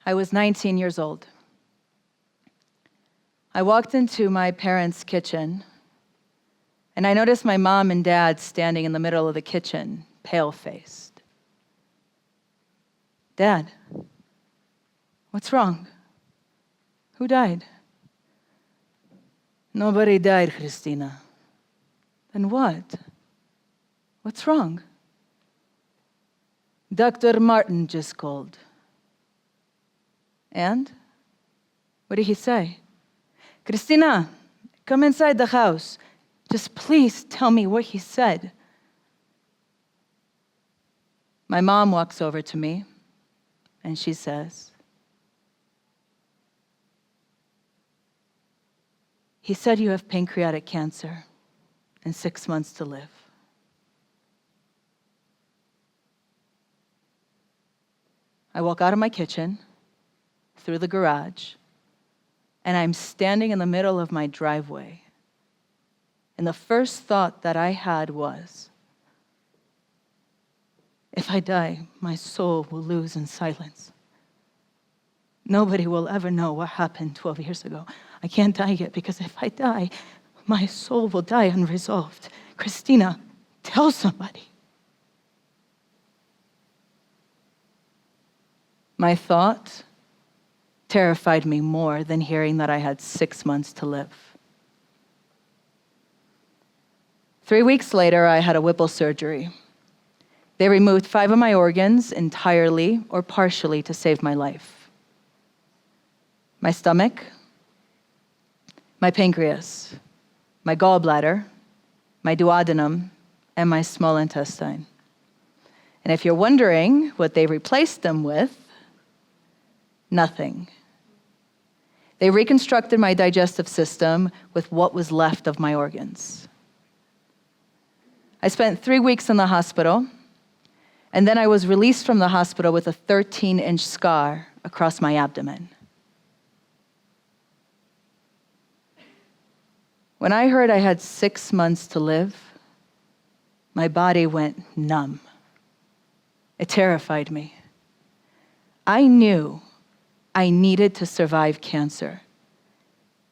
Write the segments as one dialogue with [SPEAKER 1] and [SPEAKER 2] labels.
[SPEAKER 1] I was 19 years old. I walked into my parents' kitchen, and I noticed my mom and dad standing in the middle of the kitchen, pale-faced. "Dad, what's wrong? Who died?" "Nobody died, Christina." "Then what? What's wrong?" "Dr. Martin just called." "And? What did he say?" "Christina, come inside the house. Just please tell me what he said." My mom walks over to me, and she says, "He said you have pancreatic cancer and 6 months to live." I walk out of my kitchen, through the garage, and I'm standing in the middle of my driveway. And the first thought that I had was, if I die, my soul will lose in silence. Nobody will ever know what happened 12 years ago. I can't die yet because if I die, my soul will die unresolved. Christina, tell somebody. My thought terrified me more than hearing that I had 6 months to live. 3 weeks later, I had a Whipple surgery. They removed 5 of my organs entirely or partially to save my life. My stomach, my pancreas, my gallbladder, my duodenum, and my small intestine. And if you're wondering what they replaced them with, nothing. They reconstructed my digestive system with what was left of my organs. I spent 3 weeks in the hospital, and then I was released from the hospital with a 13-inch scar across my abdomen. When I heard I had 6 months to live, my body went numb. It terrified me. I knew I needed to survive cancer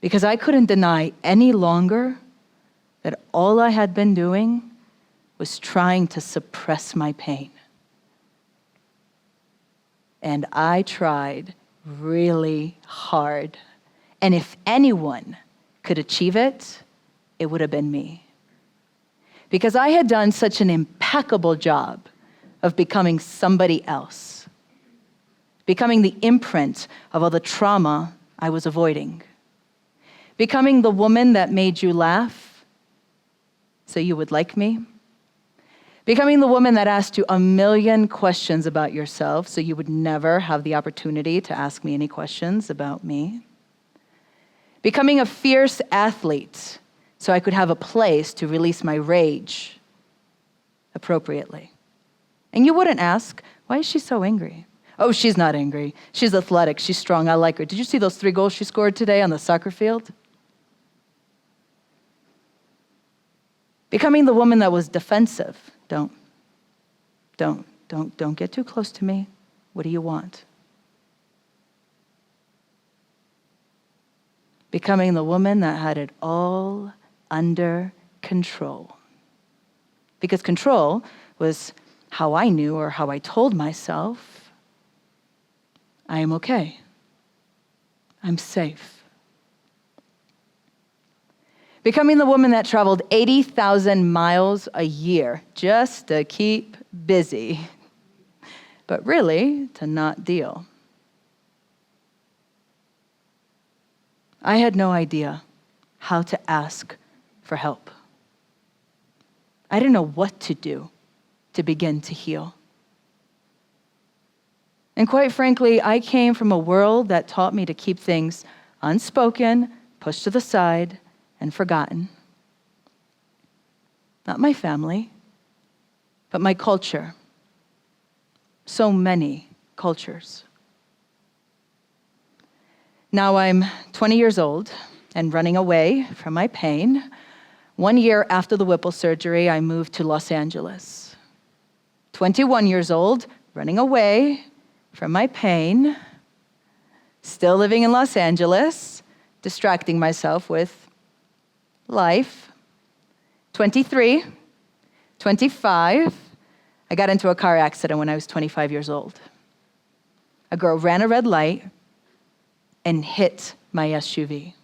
[SPEAKER 1] because I couldn't deny any longer that all I had been doing was trying to suppress my pain. And I tried really hard. And if anyone could achieve it, it would have been me. Because I had done such an impeccable job of becoming somebody else, becoming the imprint of all the trauma I was avoiding, becoming the woman that made you laugh so you would like me, becoming the woman that asked you a million questions about yourself so you would never have the opportunity to ask me any questions about me, becoming a fierce athlete so I could have a place to release my rage appropriately. And you wouldn't ask, why is she so angry? Oh, she's not angry. She's athletic. She's strong. I like her. Did you see those 3 goals she scored today on the soccer field? Becoming the woman that was defensive. Don't get too close to me. What do you want? Becoming the woman that had it all under control. Because control was how I knew or how I told myself, I am okay. I'm safe. Becoming the woman that traveled 80,000 miles a year just to keep busy, but really to not deal. I had no idea how to ask for help. I didn't know what to do to begin to heal. And quite frankly, I came from a world that taught me to keep things unspoken, pushed to the side, and forgotten. Not my family, but my culture. So many cultures. Now I'm 20 years old and running away from my pain. 1 year after the Whipple surgery, I moved to Los Angeles. 21 years old, running away from my pain. still living in Los Angeles, distracting myself with life. 23, 25, I got into a car accident when I was 25 years old. A girl ran a red light and hit my SUV.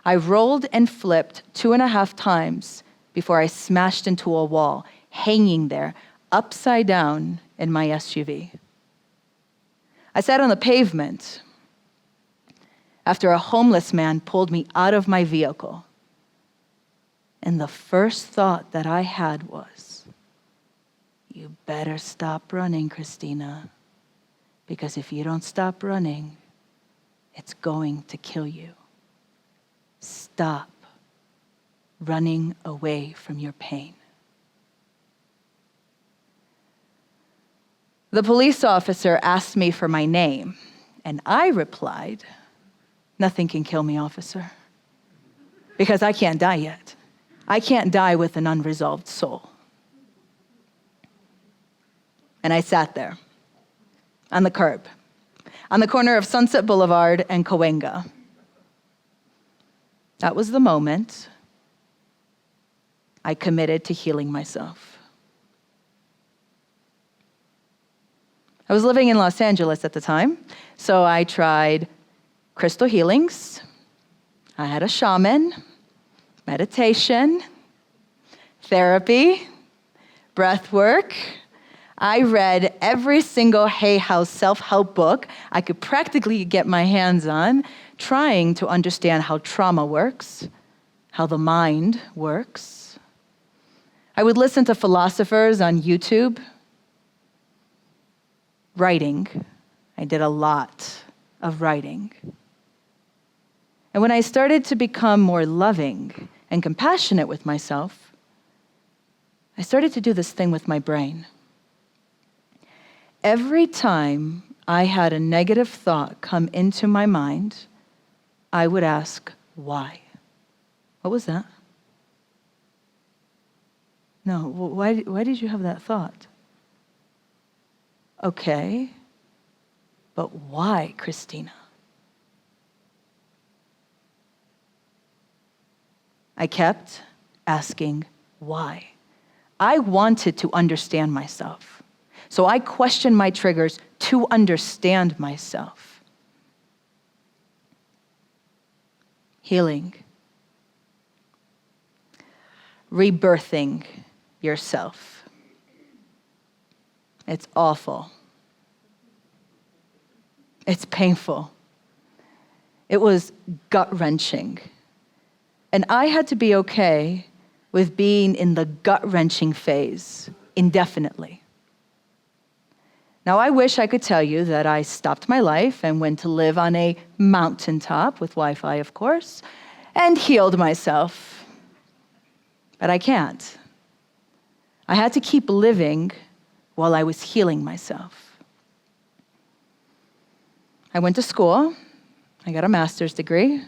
[SPEAKER 1] I rolled and flipped 2.5 times before I smashed into a wall, hanging there, upside down in my SUV. I sat on the pavement after a homeless man pulled me out of my vehicle. And the first thought that I had was, you better stop running, Christina, because if you don't stop running, it's going to kill you. Stop running away from your pain. The police officer asked me for my name, and I replied, nothing can kill me, officer, because I can't die yet. I can't die with an unresolved soul. And I sat there on the curb, on the corner of Sunset Boulevard and Cahuenga. That was the moment I committed to healing myself. I was living in Los Angeles at the time, so I tried crystal healings. I had a shaman, meditation, therapy, breath work. I read every single Hay House self-help book I could practically get my hands on, trying to understand how trauma works, how the mind works. I would listen to philosophers on YouTube. Writing. I did a lot of writing. And when I started to become more loving and compassionate with myself, I started to do this thing with my brain. Every time I had a negative thought come into my mind, I would ask, why? What was that? No, why did you have that thought? Okay, but why, Christina? I kept asking why. I wanted to understand myself. So I questioned my triggers to understand myself. Healing. Rebirthing yourself. It's awful. It's painful. It was gut-wrenching. And I had to be okay with being in the gut-wrenching phase indefinitely. Now, I wish I could tell you that I stopped my life and went to live on a mountaintop, with Wi-Fi, of course, and healed myself. But I can't. I had to keep living while I was healing myself. I went to school. I got a master's degree.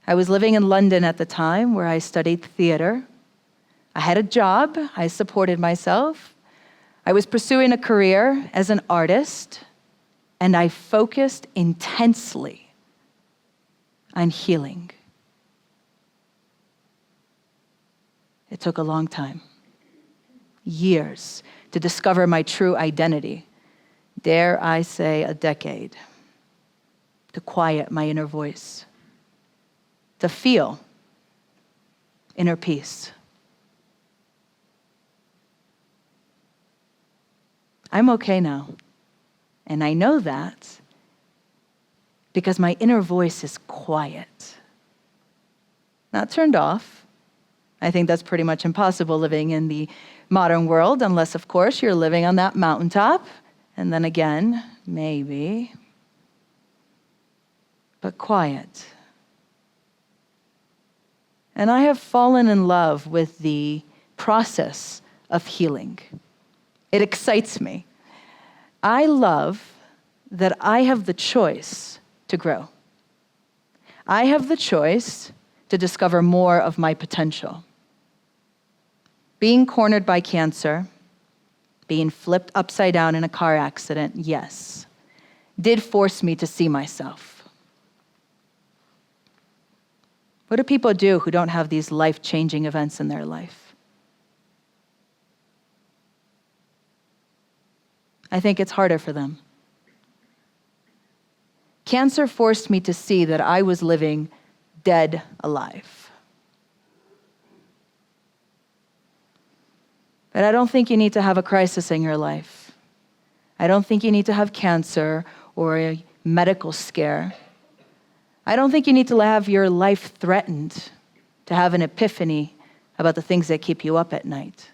[SPEAKER 1] I was living in London at the time, where I studied theater. I had a job. I supported myself. I was pursuing a career as an artist, and I focused intensely on healing. It took a long time, years, to discover my true identity. Dare I say a decade, to quiet my inner voice, to feel inner peace. I'm okay now, and I know that because my inner voice is quiet, not turned off. I think that's pretty much impossible living in the modern world, unless, of course, you're living on that mountaintop. And then again, maybe. But quiet. And I have fallen in love with the process of healing. It excites me. I love that I have the choice to grow. I have the choice to discover more of my potential. Being cornered by cancer, being flipped upside down in a car accident, yes. did force me to see myself. What do people do who don't have these life-changing events in their life? I think it's harder for them. Cancer forced me to see that I was living dead alive. But I don't think you need to have a crisis in your life. I don't think you need to have cancer or a medical scare. I don't think you need to have your life threatened to have an epiphany about the things that keep you up at night.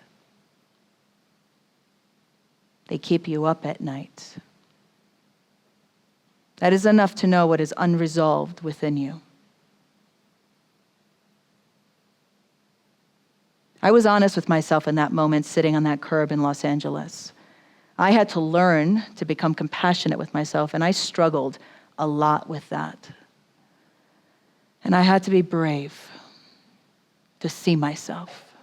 [SPEAKER 1] They keep you up at night. That is enough to know what is unresolved within you. I was honest with myself in that moment, sitting on that curb in Los Angeles. I had to learn to become compassionate with myself, and I struggled a lot with that. And I had to be brave to see myself.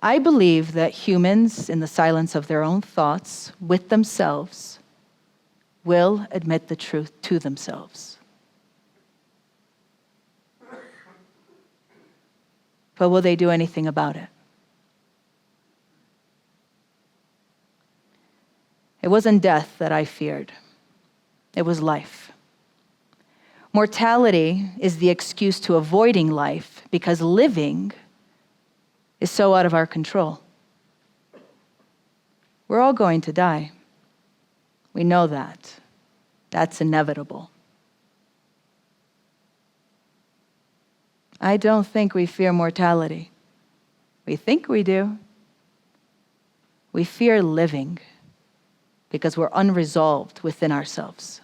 [SPEAKER 1] I believe that humans, in the silence of their own thoughts, with themselves, will admit the truth to themselves. But will they do anything about it? It wasn't death that I feared. It was life. Mortality is the excuse to avoiding life because living is so out of our control. We're all going to die. We know that. That's inevitable. I don't think we fear mortality. We think we do. We fear living because we're unresolved within ourselves.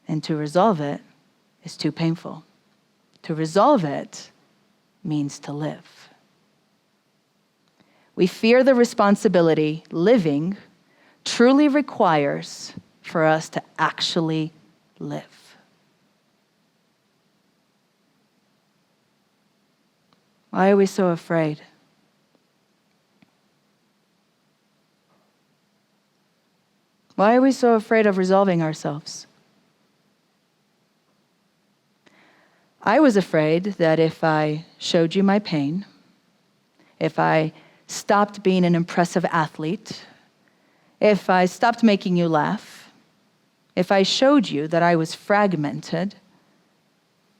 [SPEAKER 1] And to resolve it is too painful. To resolve it means to live. We fear the responsibility living truly requires for us to actually live. Why are we so afraid? Why are we so afraid of resolving ourselves? I was afraid that if I showed you my pain, if I stopped being an impressive athlete, if I stopped making you laugh, if I showed you that I was fragmented,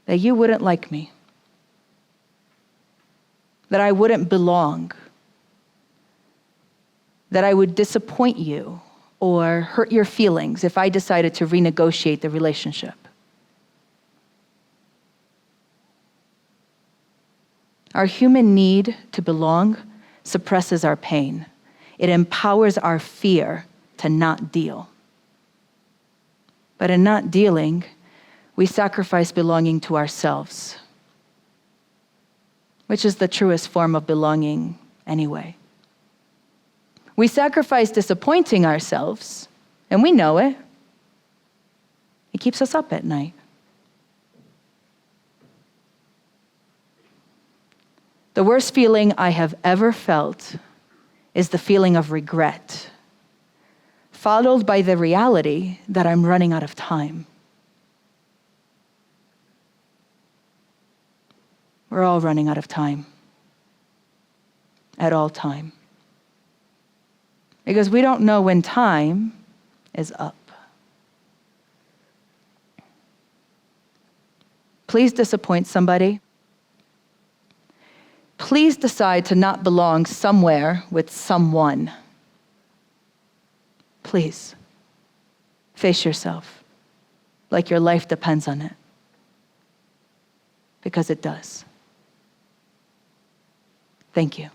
[SPEAKER 1] that you wouldn't like me, that I wouldn't belong, that I would disappoint you or hurt your feelings if I decided to renegotiate the relationship. Our human need to belong suppresses our pain. It empowers our fear to not deal. But in not dealing, we sacrifice belonging to ourselves, which is the truest form of belonging anyway. We sacrifice disappointing ourselves, and we know it. It keeps us up at night. The worst feeling I have ever felt is the feeling of regret, followed by the reality that I'm running out of time. We're all running out of time, at all time. Because we don't know when time is up. Please disappoint somebody. Please decide to not belong somewhere with someone. Please, face yourself like your life depends on it. Because it does. Thank you.